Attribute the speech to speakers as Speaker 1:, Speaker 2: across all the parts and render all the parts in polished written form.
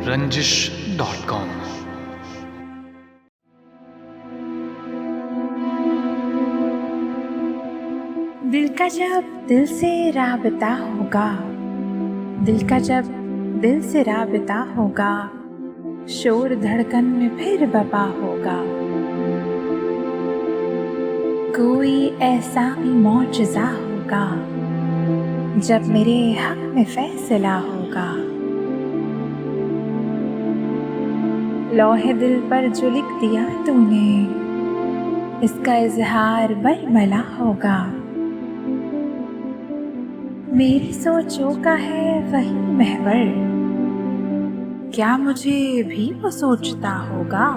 Speaker 1: रंजिश.com।
Speaker 2: दिल का जब दिल से राबता होगा, दिल का जब दिल से राबता होगा, शोर धड़कन में फिर बपा होगा। कोई ऐसा मौजज़ा होगा जब मेरे हक में फैसला होगा। लौहे दिल पर जो लिख दिया तूने, इसका इजहार बरमला होगा। मेरी सोचों का है वही महवर, क्या मुझे भी वो सोचता होगा।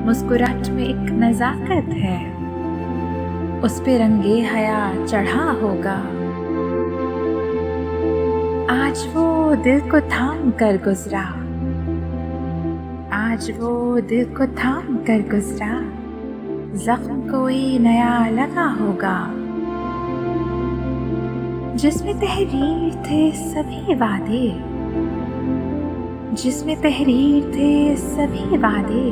Speaker 2: मुस्कुराहट में एक नजाकत है, उस पे रंगे हया चढ़ा होगा। आज वो दिल को थाम कर गुजरा, आज वो दिल को थाम कर गुजरा, जख्म कोई नया लगा होगा। जिसमें तहरीर थे सभी वादे, जिसमें तहरीर थे सभी वादे,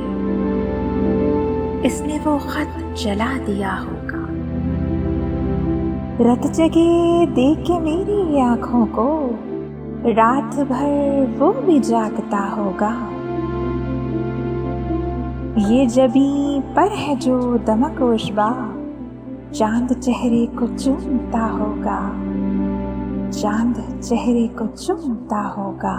Speaker 2: इसने वो खत जला दिया होगा। रत जगे देख के मेरी आँखों को, रात भर वो भी जागता होगा। ये जबीं पर है जो दमक उशबा, चांद चेहरे को चूमता होगा, चांद चेहरे को चूमता होगा।